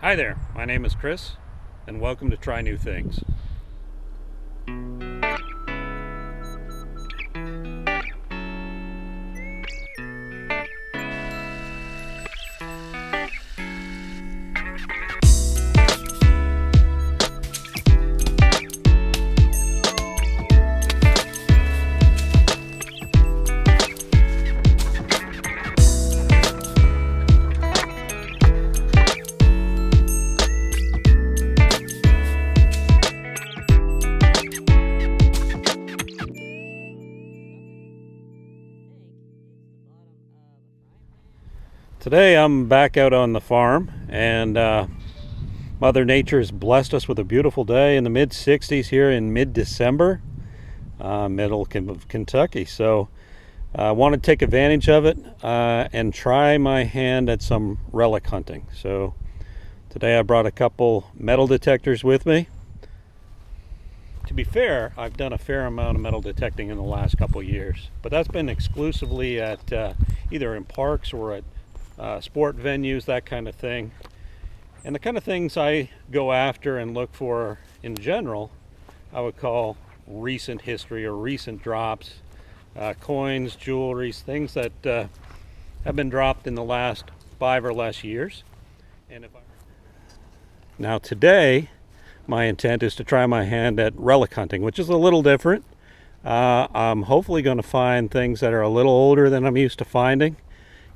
Hi there, my name is Chris, and welcome to Try New Things. Today I'm back out on the farm, and Mother Nature has blessed us with a beautiful day in the mid-60s here in mid-December, middle of Kentucky. So I want to take advantage of it and try my hand at some relic hunting. So today I brought a couple metal detectors with me. To be fair, I've done a fair amount of metal detecting in the last couple of years, but that's been exclusively at either in parks or at sport venues, that kind of thing. And the kind of things I go after and look for in general, I would call recent history or recent drops, coins, jewelries, things that have been dropped in the last 5 or less years. Now today, my intent is to try my hand at relic hunting, which is a little different. I'm hopefully going to find things that are a little older than I'm used to finding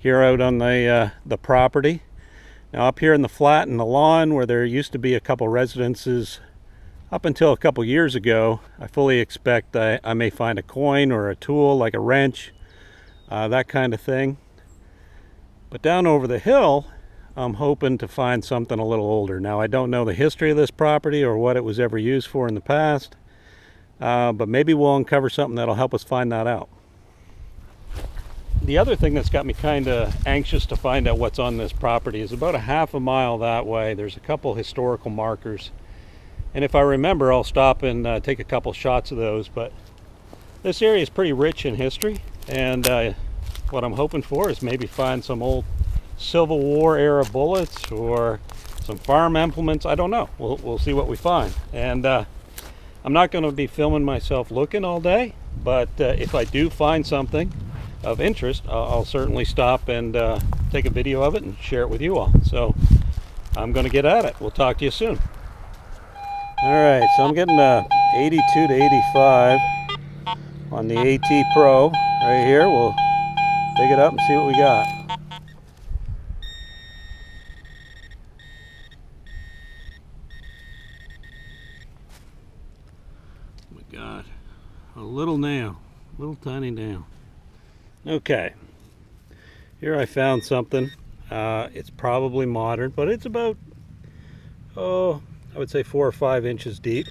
here out on the property. Now up here in the flat and the lawn, where there used to be a couple residences up until a couple years ago, I fully expect I may find a coin or a tool like a wrench, that kind of thing. But down over the hill, I'm hoping to find something a little older. Now I don't know the history of this property or what it was ever used for in the past, but maybe we'll uncover something that'll help us find that out. The other thing that's got me kind of anxious to find out what's on this property is about a half a mile that way. There's a couple historical markers, and if I remember, I'll stop and take a couple shots of those. But this area is pretty rich in history, and what I'm hoping for is maybe find some old Civil War era bullets or some farm implements. I don't know. We'll see what we find. And I'm not going to be filming myself looking all day, but if I do find something of interest, I'll certainly stop and take a video of it and share it with you all. So I'm going to get at it. We'll talk to you soon. Alright, so I'm getting 82 to 85 on the AT Pro right here. We'll dig it up and see what we got. Oh my God, a little nail, little tiny nail. Okay, here I found something. It's probably modern, but it's about, I would say 4 or 5 inches deep,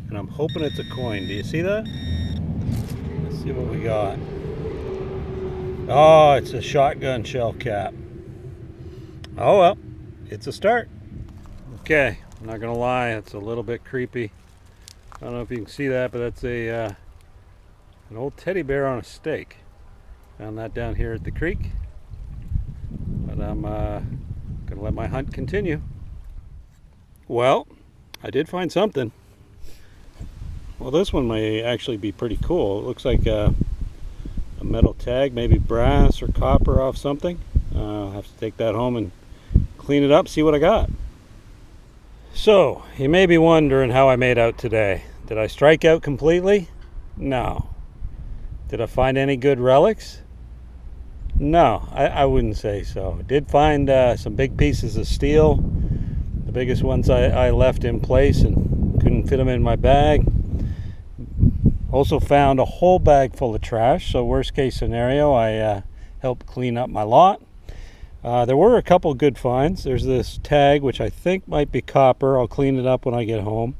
and I'm hoping it's a coin. Do you see that? Let's see what we got. Oh, it's a shotgun shell cap. Oh well, it's a start. Okay, I'm not gonna lie, it's a little bit creepy. I don't know if you can see that, but that's an old teddy bear on a stake. Found that down here at the creek, but I'm gonna let my hunt continue. Well, I did find something. Well, this one may actually be pretty cool. It looks like a metal tag, maybe brass or copper off something. I'll have to take that home and clean it up, see what I got. So, you may be wondering how I made out today. Did I strike out completely? No. Did I find any good relics? No, I wouldn't say so. Did find some big pieces of steel. The biggest ones I left in place and couldn't fit them in my bag. Also found a whole bag full of trash, so worst case scenario, I helped clean up my lot. There were a couple good finds. There's this tag, which I think might be copper. I'll clean it up when I get home.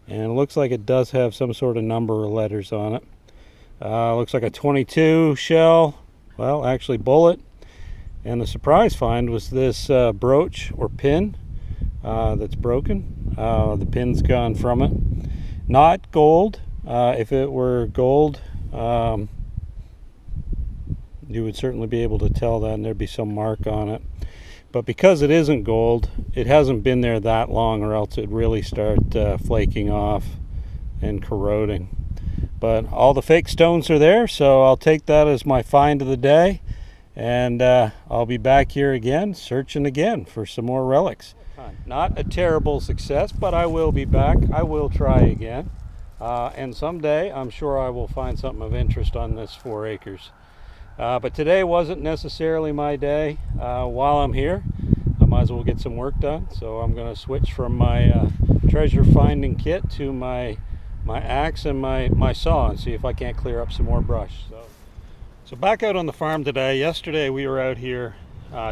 And it looks like it does have some sort of number or letters on it. Looks like a 22 shell. Well, actually bullet. And the surprise find was this brooch or pin that's broken. The pin's gone from it. Not gold. If it were gold, you would certainly be able to tell that, and there'd be some mark on it. But because it isn't gold, it hasn't been there that long, or else it'd really start flaking off and corroding. But all the fake stones are there, so I'll take that as my find of the day, and I'll be back here again, searching again for some more relics. Not a terrible success, but I will be back. I will try again, and someday I'm sure I will find something of interest on this 4 acres. But today wasn't necessarily my day. While I'm here, I might as well get some work done, so I'm going to switch from my treasure finding kit to my axe and my saw and see if I can't clear up some more brush. So back out on the farm today. Yesterday we were out here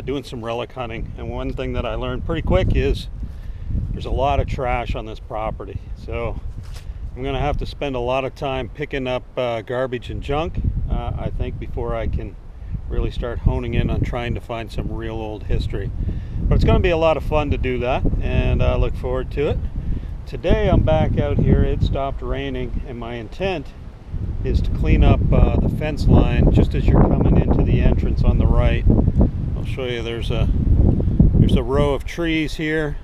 doing some relic hunting, and one thing that I learned pretty quick is there's a lot of trash on this property. So I'm gonna have to spend a lot of time picking up garbage and junk, I think, before I can really start honing in on trying to find some real old history. But it's gonna be a lot of fun to do that, and I look forward to it. Today I'm back out here. It stopped raining, and my intent is to clean up the fence line just as you're coming into the entrance on the right. I'll show you. There's a row of trees here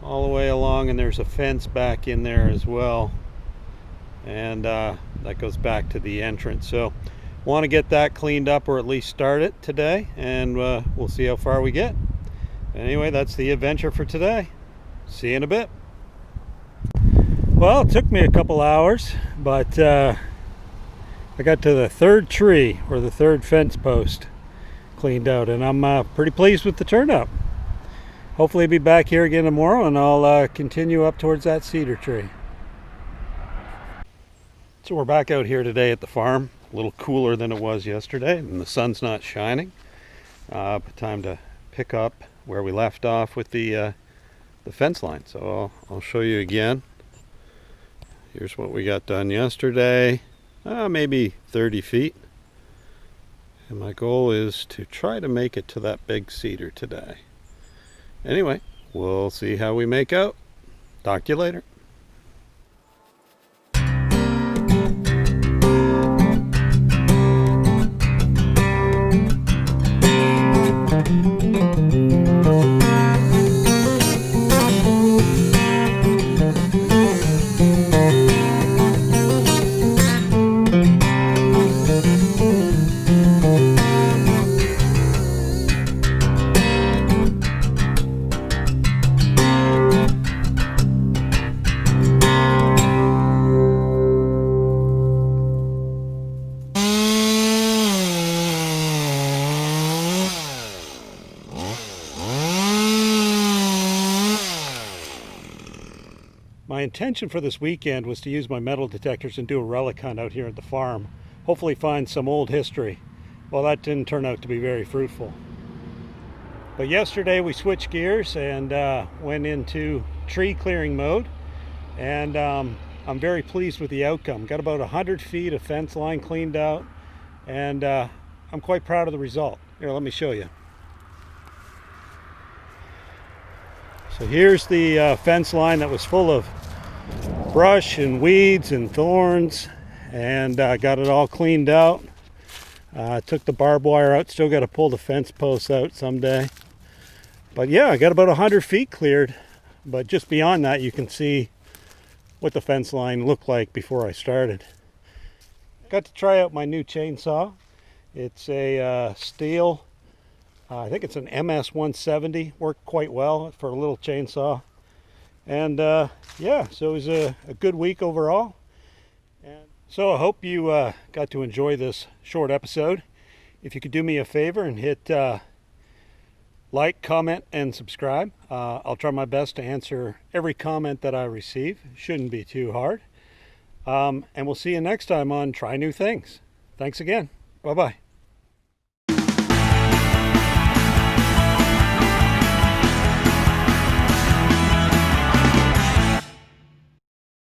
all the way along, and there's a fence back in there as well, and that goes back to the entrance. So want to get that cleaned up, or at least start it today, and we'll see how far we get. Anyway, that's the adventure for today. See you in a bit. Well, it took me a couple hours, but I got to the 3rd tree, or the 3rd fence post, cleaned out, and I'm pretty pleased with the turnout. Hopefully be back here again tomorrow, and I'll continue up towards that cedar tree. So we're back out here today at the farm. A little cooler than it was yesterday, and the sun's not shining. But time to pick up where we left off with the fence line. So I'll show you again. Here's what we got done yesterday, maybe 30 feet. And my goal is to try to make it to that big cedar today. Anyway, we'll see how we make out. Talk to you later. My intention for this weekend was to use my metal detectors and do a relic hunt out here at the farm. Hopefully find some old history. Well, that didn't turn out to be very fruitful. But yesterday we switched gears and went into tree clearing mode. And I'm very pleased with the outcome. Got about 100 feet of fence line cleaned out. And I'm quite proud of the result. Here, let me show you. So here's the fence line that was full of brush and weeds and thorns, and got it all cleaned out. Took the barbed wire out. Still got to pull the fence posts out someday. But yeah, I got about 100 feet cleared. But just beyond that, you can see what the fence line looked like before I started. Got to try out my new chainsaw. It's a steel, I think it's an MS 170. Worked quite well for a little chainsaw. And yeah, so it was a good week overall. And so I hope you got to enjoy this short episode. If you could do me a favor and hit like, comment, and subscribe. I'll try my best to answer every comment that I receive. Shouldn't be too hard. And we'll see you next time on Try New Things. Thanks again. Bye-bye.